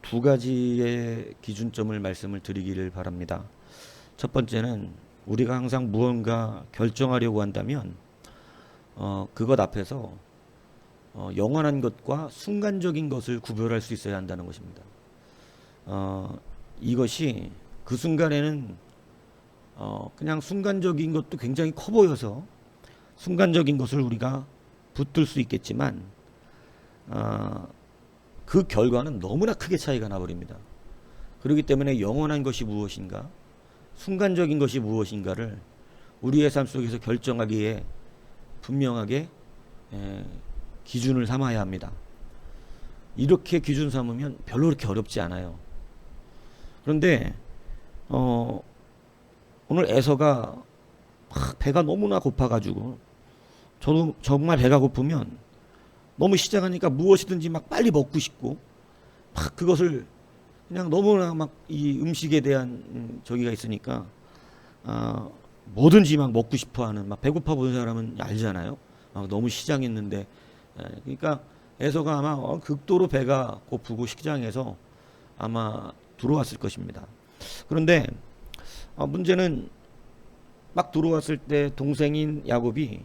두 가지의 기준점을 말씀을 드리기를 바랍니다. 첫 번째는 우리가 항상 무언가 결정하려고 한다면 그것 앞에서 영원한 것과 순간적인 것을 구별할 수 있어야 한다는 것입니다. 이것이 그 순간에는 그냥 순간적인 것도 굉장히 커 보여서 순간적인 것을 우리가 붙들 수 있겠지만 그 결과는 너무나 크게 차이가 나버립니다. 그렇기 때문에 영원한 것이 무엇인가, 순간적인 것이 무엇인가를 우리의 삶 속에서 결정하기에 분명하게 기준을 삼아야 합니다. 이렇게 기준 삼으면 별로 그렇게 어렵지 않아요. 그런데 오늘 에서가 배가 너무나 고파가지고, 저도 정말 배가 고프면 너무 시작하니까 무엇이든지 막 빨리 먹고 싶고, 막 그것을 그냥 너무나 막 이 음식에 대한 저기가 있으니까 뭐든지 막 먹고 싶어하는, 막 배고파 보는 사람은 알잖아요. 너무 시장했는데, 그러니까 에서가 아마 극도로 배가 고프고 시장에서 아마 들어왔을 것입니다. 그런데 문제는 막 들어왔을 때 동생인 야곱이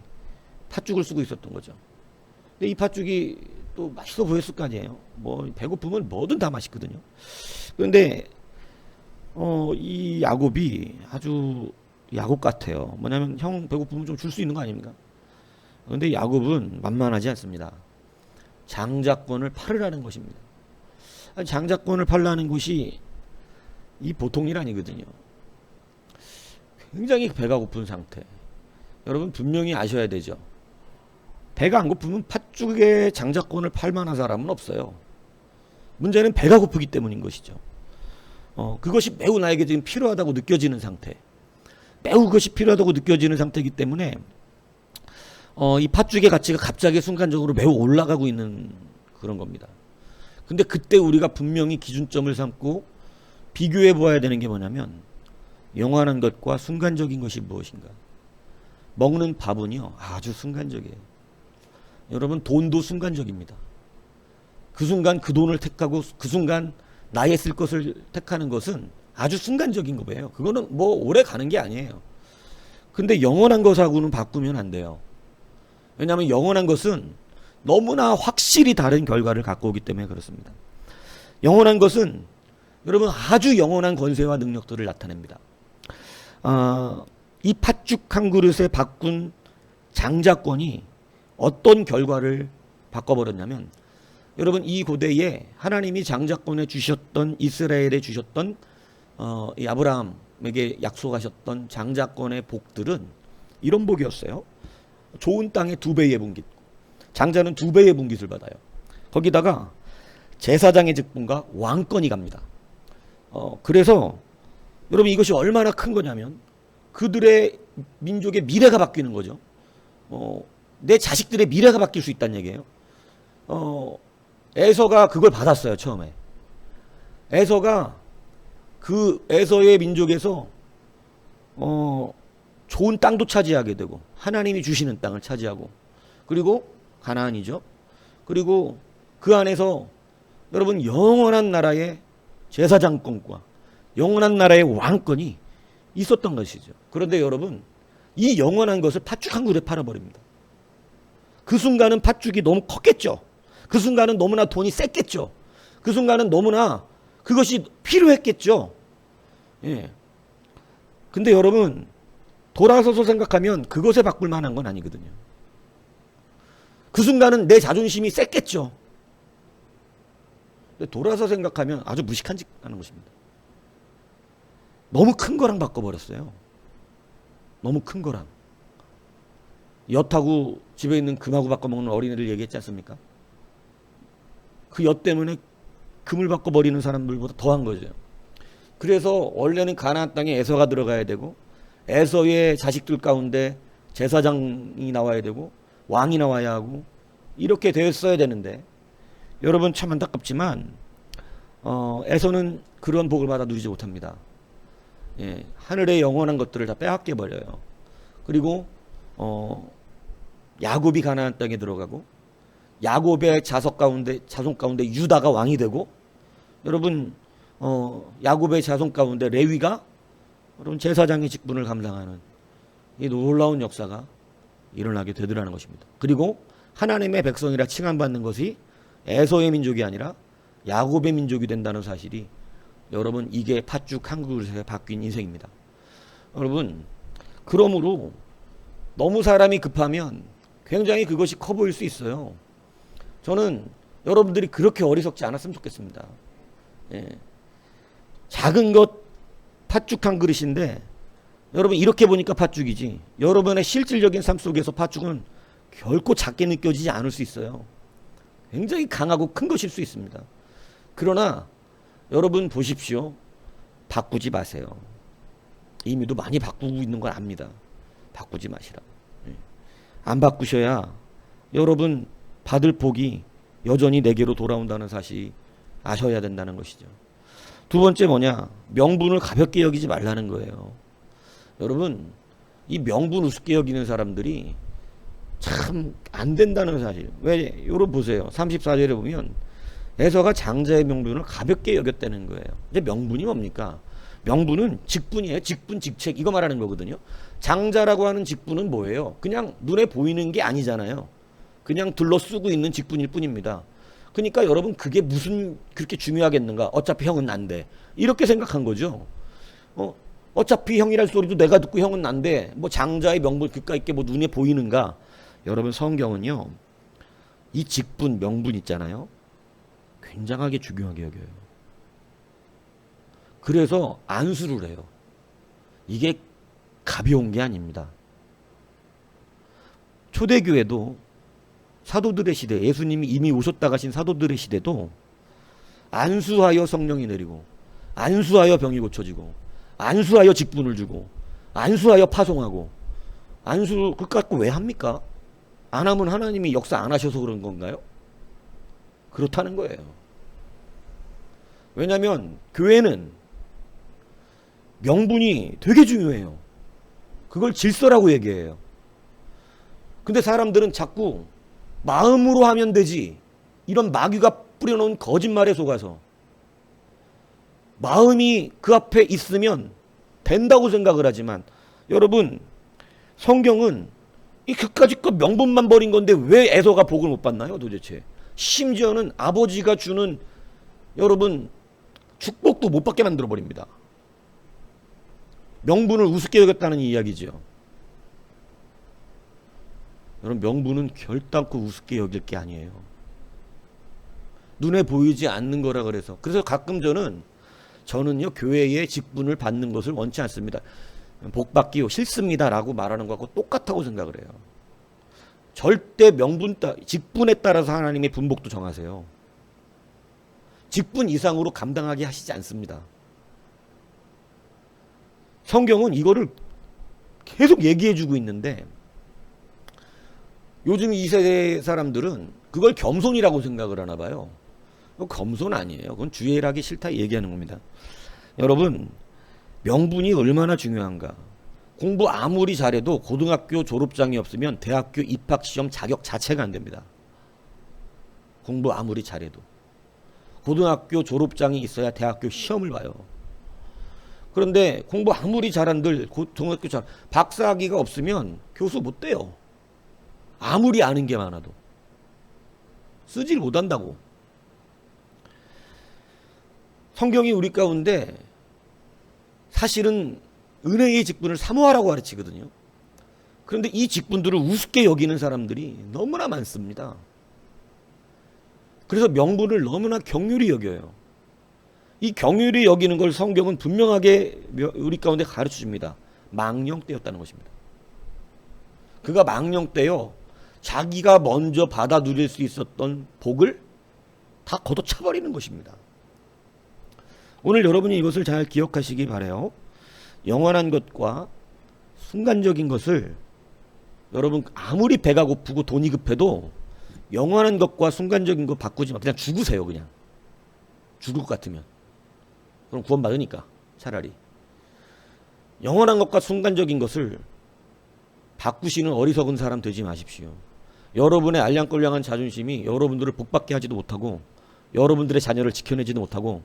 팥죽을 쓰고 있었던 거죠. 근데 이 팥죽이 또 맛있어 보였을 거 아니에요. 뭐 배고프면 뭐든 다 맛있거든요. 그런데 이 야곱이 아주 야곱 같아요. 뭐냐면 형 배고프면 좀 줄 수 있는 거 아닙니까? 그런데 야곱은 만만하지 않습니다. 장자권을 팔으라는 것입니다. 장자권을 팔라는 것이 이 보통 일 아니거든요. 굉장히 배가 고픈 상태. 여러분 분명히 아셔야 되죠. 배가 안 고프면 팥죽에 장자권을 팔 만한 사람은 없어요. 문제는 배가 고프기 때문인 것이죠. 그것이 매우 나에게 지금 필요하다고 느껴지는 상태. 매우 그것이 필요하다고 느껴지는 상태이기 때문에 이 팥죽의 가치가 갑자기 순간적으로 매우 올라가고 있는 그런 겁니다. 근데 그때 우리가 분명히 기준점을 삼고 비교해 보아야 되는 게 뭐냐면, 영원한 것과 순간적인 것이 무엇인가. 먹는 밥은요 아주 순간적이에요. 여러분 돈도 순간적입니다. 그 순간 그 돈을 택하고 그 순간 나의 쓸 것을 택하는 것은 아주 순간적인 거예요. 그거는 뭐 오래 가는 게 아니에요. 근데 영원한 것하고는 바꾸면 안 돼요. 왜냐하면 영원한 것은 너무나 확실히 다른 결과를 갖고 오기 때문에 그렇습니다. 영원한 것은 여러분 아주 영원한 권세와 능력들을 나타냅니다. 이 팥죽 한 그릇에 바꾼 장자권이 어떤 결과를 바꿔버렸냐면, 여러분 이 고대에 하나님이 장자권에 주셨던, 이스라엘에 주셨던 이 아브라함에게 약속하셨던 장자권의 복들은 이런 복이었어요. 좋은 땅에 2배의 분깃, 장자는 2배의 분깃을 받아요. 거기다가 제사장의 직분과 왕권이 갑니다. 그래서 여러분 이것이 얼마나 큰 거냐면 그들의 민족의 미래가 바뀌는 거죠. 내 자식들의 미래가 바뀔 수 있다는 얘기예요. 에서가 그걸 받았어요. 처음에 에서가 그 에서의 민족에서 좋은 땅도 차지하게 되고, 하나님이 주시는 땅을 차지하고, 그리고 가나안이죠. 그리고 그 안에서 여러분 영원한 나라의 제사장권과 영원한 나라의 왕권이 있었던 것이죠. 그런데 여러분 이 영원한 것을 팥죽 한 그릇에 팔아버립니다. 그 순간은 팥죽이 너무 컸겠죠. 그 순간은 너무나 돈이 셌겠죠. 그 순간은 너무나 그것이 필요했겠죠. 예. 근데 여러분 돌아서서 생각하면 그것에 바꿀 만한 건 아니거든요. 그 순간은 내 자존심이 셌겠죠. 근데 돌아서 생각하면 아주 무식한 짓 하는 것입니다. 너무 큰 거랑 바꿔버렸어요. 너무 큰 거랑. 엿하고 집에 있는 금하고 바꿔먹는 어린애들 얘기했지 않습니까? 그 엿 때문에 금을 바꿔버리는 사람들보다 더한 거죠. 그래서 원래는 가나안 땅에 에서가 들어가야 되고, 에서의 자식들 가운데 제사장이 나와야 되고 왕이 나와야 하고 이렇게 되었어야 되는데, 여러분 참 안타깝지만 에서는 그런 복을 받아 누리지 못합니다. 예, 하늘의 영원한 것들을 다 빼앗겨 버려요. 그리고 야곱이 가나안 땅에 들어가고, 야곱의 자손 가운데 유다가 왕이 되고, 여러분 야곱의 자손 가운데 레위가 여러분 제사장의 직분을 감당하는 이 놀라운 역사가 일어나게 되더라는 것입니다. 그리고 하나님의 백성이라 칭함받는 것이 에서의 민족이 아니라 야곱의 민족이 된다는 사실이 여러분 이게 팥죽 한 그릇에 바뀐 인생입니다. 여러분 그러므로 너무 사람이 급하면 굉장히 그것이 커 보일 수 있어요. 저는 여러분들이 그렇게 어리석지 않았으면 좋겠습니다. 예. 작은 것 팥죽 한 그릇인데 여러분 이렇게 보니까 팥죽이지 여러분의 실질적인 삶 속에서 팥죽은 결코 작게 느껴지지 않을 수 있어요. 굉장히 강하고 큰 것일 수 있습니다. 그러나 여러분 보십시오. 바꾸지 마세요. 이미도 많이 바꾸고 있는 걸 압니다. 바꾸지 마시라. 안 바꾸셔야 여러분 받을 복이 여전히 내게로 돌아온다는 사실 아셔야 된다는 것이죠. 두 번째 뭐냐? 명분을 가볍게 여기지 말라는 거예요. 여러분 이 명분 우습게 여기는 사람들이 참 안 된다는 사실. 왜? 여러분 보세요. 34절에 보면 에서가 장자의 명분을 가볍게 여겼다는 거예요. 이제 명분이 뭡니까? 명분은 직분이에요. 직분, 직책 이거 말하는 거거든요. 장자라고 하는 직분은 뭐예요? 그냥 눈에 보이는 게 아니잖아요. 그냥 둘러쓰고 있는 직분일 뿐입니다. 그러니까 여러분 그게 무슨 그렇게 중요하겠는가? 어차피 형은 난데 이렇게 생각한 거죠. 어차피 형이랄 소리도 내가 듣고 형은 난데 뭐 장자의 명분 그깟 있게 뭐 눈에 보이는가? 여러분 성경은요 이 직분 명분 있잖아요. 굉장하게 중요하게 여겨요. 그래서 안수를 해요. 이게 가벼운 게 아닙니다. 초대교회도 사도들의 시대, 예수님이 이미 오셨다 가신 사도들의 시대도 안수하여 성령이 내리고 안수하여 병이 고쳐지고 안수하여 직분을 주고 안수하여 파송하고 안수 그거 갖고 왜 합니까? 안 하면 하나님이 역사 안 하셔서 그런 건가요? 그렇다는 거예요. 왜냐하면 교회는 명분이 되게 중요해요. 그걸 질서라고 얘기해요. 근데 사람들은 자꾸 마음으로 하면 되지 이런 마귀가 뿌려놓은 거짓말에 속아서 마음이 그 앞에 있으면 된다고 생각을 하지만 여러분 성경은 이 그까짓 명분만 버린 건데 왜 에서가 복을 못 받나요 도대체? 심지어는 아버지가 주는 여러분 축복도 못 받게 만들어 버립니다. 명분을 우습게 여겼다는 이야기죠. 여러분 명분은 결단코 우습게 여길 게 아니에요. 눈에 보이지 않는 거라 그래서 가끔 저는요 교회의 직분을 받는 것을 원치 않습니다. 복 받기 싫습니다 라고 말하는 것하고 똑같다고 생각을 해요. 절대 직분에 따라서 하나님의 분복도 정하세요. 직분 이상으로 감당하게 하시지 않습니다. 성경은 이거를 계속 얘기해주고 있는데 요즘 이 세대 사람들은 그걸 겸손이라고 생각을 하나 봐요. 겸손 아니에요. 그건 주일하기 싫다 얘기하는 겁니다. 여러분 명분이 얼마나 중요한가. 공부 아무리 잘해도 고등학교 졸업장이 없으면 대학교 입학시험 자격 자체가 안 됩니다. 공부 아무리 잘해도 고등학교 졸업장이 있어야 대학교 시험을 봐요. 그런데 공부 아무리 잘한들 고등학교 박사학위가 없으면 교수 못 돼요. 아무리 아는 게 많아도 쓰질 못한다고. 성경이 우리 가운데 사실은 은혜의 직분을 사모하라고 가르치거든요. 그런데 이 직분들을 우습게 여기는 사람들이 너무나 많습니다. 그래서 명분을 너무나 경휼히 여겨요. 이 경휼히 여기는 걸 성경은 분명하게 우리 가운데 가르쳐 줍니다. 망령되었다는 것입니다. 그가 망령되어 자기가 먼저 받아 누릴 수 있었던 복을 다 걷어차버리는 것입니다. 오늘 여러분이 이것을 잘 기억하시기 바라요. 영원한 것과 순간적인 것을 여러분 아무리 배가 고프고 돈이 급해도 영원한 것과 순간적인 거 바꾸지 마. 그냥 죽으세요. 그냥 죽을 것 같으면 그럼 구원받으니까. 차라리 영원한 것과 순간적인 것을 바꾸시는 어리석은 사람 되지 마십시오. 여러분의 알량꼴량한 자존심이 여러분들을 복받게 하지도 못하고 여러분들의 자녀를 지켜내지도 못하고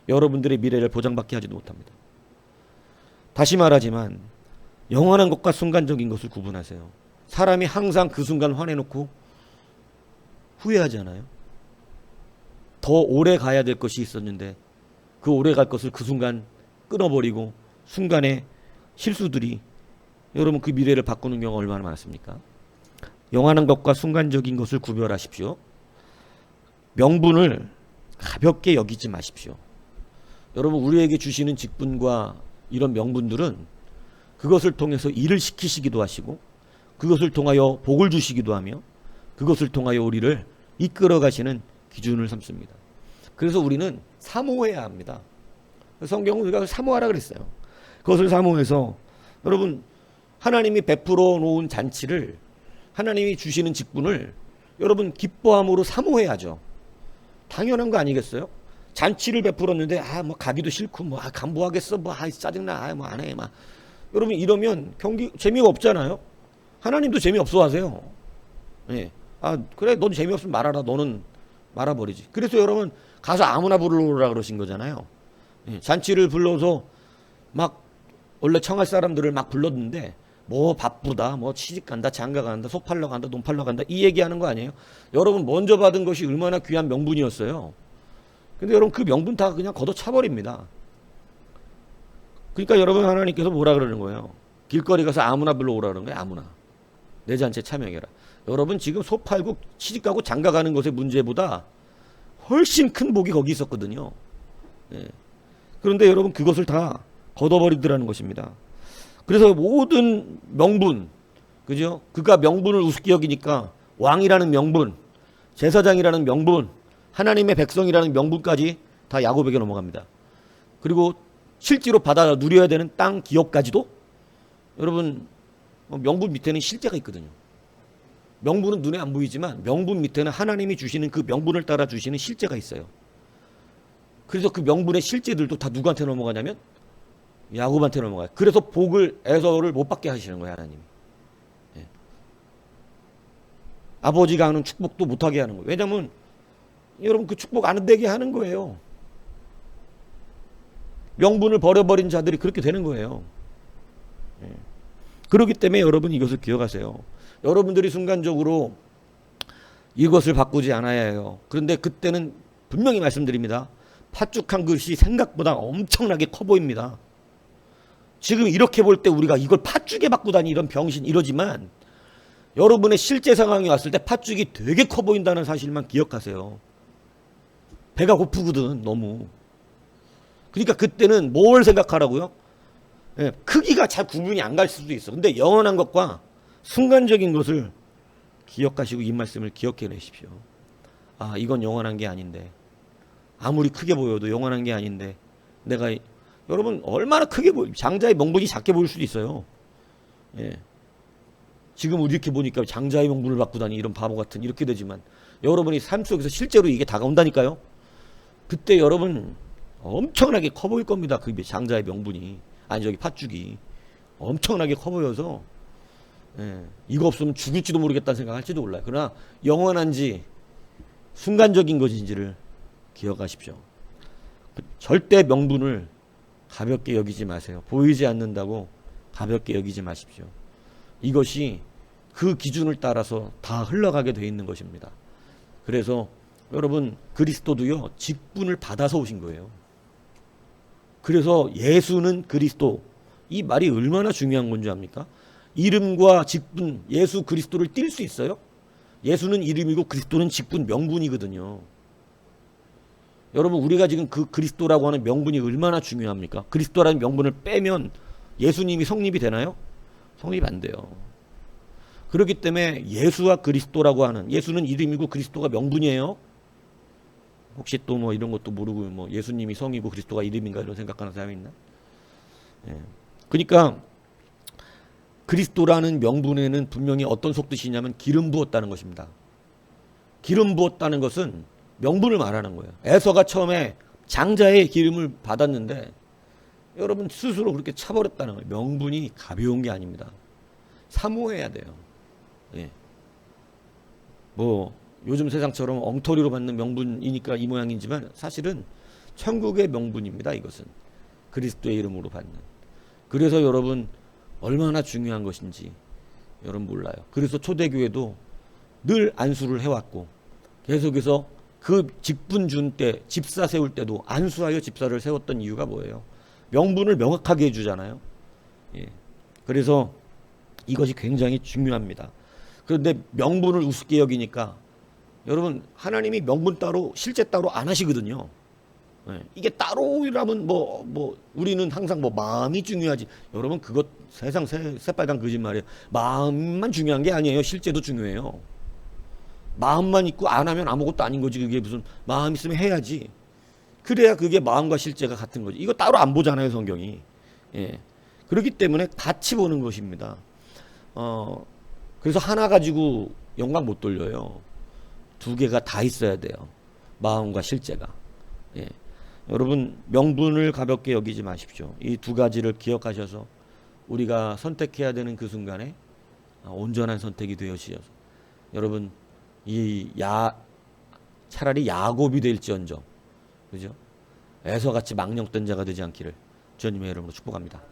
여러분들의 미래를 보장받게 하지도 못합니다. 다시 말하지만 영원한 것과 순간적인 것을 구분하세요. 사람이 항상 그 순간 화내놓고 후회하잖아요. 더 오래 가야 될 것이 있었는데 그 오래 갈 것을 그 순간 끊어버리고 순간의 실수들이 여러분 그 미래를 바꾸는 경우가 얼마나 많습니까? 영원한 것과 순간적인 것을 구별하십시오. 명분을 가볍게 여기지 마십시오. 여러분 우리에게 주시는 직분과 이런 명분들은 그것을 통해서 일을 시키시기도 하시고 그것을 통하여 복을 주시기도 하며 그것을 통하여 우리를 이끌어 가시는 기준을 삼습니다. 그래서 우리는 사모해야 합니다. 성경은 우리가 사모하라 그랬어요. 그것을 사모해서 여러분 하나님이 베풀어 놓은 잔치를 하나님이 주시는 직분을 여러분 기뻐함으로 사모해야죠. 당연한 거 아니겠어요? 잔치를 베풀었는데 뭐 가기도 싫고 간부하겠어 짜증나 뭐 안 해 막 여러분 이러면 경기 재미가 없잖아요. 하나님도 재미없어 하세요. 예. 그래 넌 재미없으면 말아라. 너는 말아버리지. 그래서 여러분 가서 아무나 부르라 그러신 거잖아요. 예. 잔치를 불러서 막 원래 청할 사람들을 막 불렀는데 뭐 바쁘다 뭐 취직 간다 장가 간다 소 팔러 간다 논 팔러 간다 이 얘기하는 거 아니에요? 여러분 먼저 받은 것이 얼마나 귀한 명분이었어요. 근데 여러분 그 명분 다 그냥 걷어차버립니다. 그러니까 여러분 하나님께서 뭐라 그러는 거예요? 길거리 가서 아무나 불러오라 그러는 거예요. 아무나. 내 잔치에 참여해라. 여러분 지금 소 팔고 취직 가고 장가 가는 것의 문제보다 훨씬 큰 복이 거기 있었거든요. 예. 그런데 여러분 그것을 다 걷어버리더라는 것입니다. 그래서 모든 명분, 그죠? 그가 명분을 우습게 여기니까 왕이라는 명분, 제사장이라는 명분, 하나님의 백성이라는 명분까지 다 야곱에게 넘어갑니다. 그리고 실제로 받아 누려야 되는 땅 기업까지도 여러분 명분 밑에는 실제가 있거든요. 명분은 눈에 안 보이지만 명분 밑에는 하나님이 주시는 그 명분을 따라 주시는 실제가 있어요. 그래서 그 명분의 실제들도 다 누구한테 넘어가냐면 야곱한테 넘어가요. 그래서 복을 에서를 못 받게 하시는 거예요. 하나님이. 예. 아버지가 하는 축복도 못하게 하는 거예요. 왜냐하면 여러분 그 축복 안 되게 하는 거예요. 명분을 버려버린 자들이 그렇게 되는 거예요. 예. 그렇기 때문에 여러분 이것을 기억하세요. 여러분들이 순간적으로 이것을 바꾸지 않아야 해요. 그런데 그때는 분명히 말씀드립니다. 팥죽한 그릇이 생각보다 엄청나게 커 보입니다. 지금 이렇게 볼 때 우리가 이걸 팥죽에 바꾸다니 이런 병신 이러지만 여러분의 실제 상황이 왔을 때 팥죽이 되게 커 보인다는 사실만 기억하세요. 배가 고프거든 너무. 그러니까 그때는 뭘 생각하라고요? 예, 크기가 잘 구분이 안 갈 수도 있어. 근데 영원한 것과 순간적인 것을 기억하시고 이 말씀을 기억해내십시오. 이건 영원한 게 아닌데 아무리 크게 보여도 영원한 게 아닌데 내가 여러분 얼마나 크게 장자의 명분이 작게 보일 수도 있어요. 예. 지금 이렇게 보니까 장자의 명분을 바꾸다니 이런 바보 같은 이렇게 되지만 여러분이 삶 속에서 실제로 이게 다가온다니까요. 그때 여러분 엄청나게 커 보일 겁니다. 그 장자의 명분이 팥죽이 엄청나게 커 보여서 예. 이거 없으면 죽을지도 모르겠다는 생각할지도 몰라요. 그러나 영원한지 순간적인 것인지를 기억하십시오. 절대 명분을 가볍게 여기지 마세요. 보이지 않는다고 가볍게 여기지 마십시오. 이것이 그 기준을 따라서 다 흘러가게 돼 있는 것입니다. 그래서 여러분 그리스도도요 직분을 받아서 오신 거예요. 그래서 예수는 그리스도 이 말이 얼마나 중요한 건지 압니까? 이름과 직분 예수 그리스도를 띌 수 있어요? 예수는 이름이고 그리스도는 직분 명분이거든요. 여러분 우리가 지금 그 그리스도라고 하는 명분이 얼마나 중요합니까? 그리스도라는 명분을 빼면 예수님이 성립이 되나요? 성립이 안 돼요. 그렇기 때문에 예수와 그리스도라고 하는 예수는 이름이고 그리스도가 명분이에요. 혹시 또 뭐 이런 것도 모르고 뭐 예수님이 성이고 그리스도가 이름인가 이런 생각하는 사람이 있나? 예. 그러니까 그리스도라는 명분에는 분명히 어떤 속뜻이냐면 기름 부었다는 것입니다. 기름 부었다는 것은 명분을 말하는 거예요. 에서가 처음에 장자의 기름을 받았는데 여러분 스스로 그렇게 차버렸다는 거예요. 명분이 가벼운 게 아닙니다. 사모해야 돼요. 예. 뭐 요즘 세상처럼 엉터리로 받는 명분이니까 이 모양이지만 사실은 천국의 명분입니다. 이것은 그리스도의 이름으로 받는. 그래서 여러분 얼마나 중요한 것인지 여러분 몰라요. 그래서 초대교회도 늘 안수를 해왔고 계속해서 그 직분 준 때 집사 세울 때도 안수하여 집사를 세웠던 이유가 뭐예요? 명분을 명확하게 해주잖아요. 예. 그래서 이것이 굉장히 중요합니다. 그런데 명분을 우습게 여기니까 여러분 하나님이 명분 따로 실제 따로 안 하시거든요. 예. 이게 따로라면 뭐 우리는 항상 뭐 마음이 중요하지. 여러분 그것 세상 새빨간 거짓말이에요. 마음만 중요한 게 아니에요. 실제도 중요해요. 마음만 있고 안 하면 아무것도 아닌 거지. 그게 무슨 마음 있으면 해야지. 그래야 그게 마음과 실제가 같은 거지. 이거 따로 안 보잖아요, 성경이. 예. 그렇기 때문에 같이 보는 것입니다. 그래서 하나 가지고 영광 못 돌려요. 두 개가 다 있어야 돼요. 마음과 실제가. 예. 여러분 명분을 가볍게 여기지 마십시오. 이 두 가지를 기억하셔서 우리가 선택해야 되는 그 순간에 온전한 선택이 되어지셔서 여러분 차라리 야곱이 될지언정, 그죠? 에서같이 망령된 자가 되지 않기를 주님의 이름으로 축복합니다.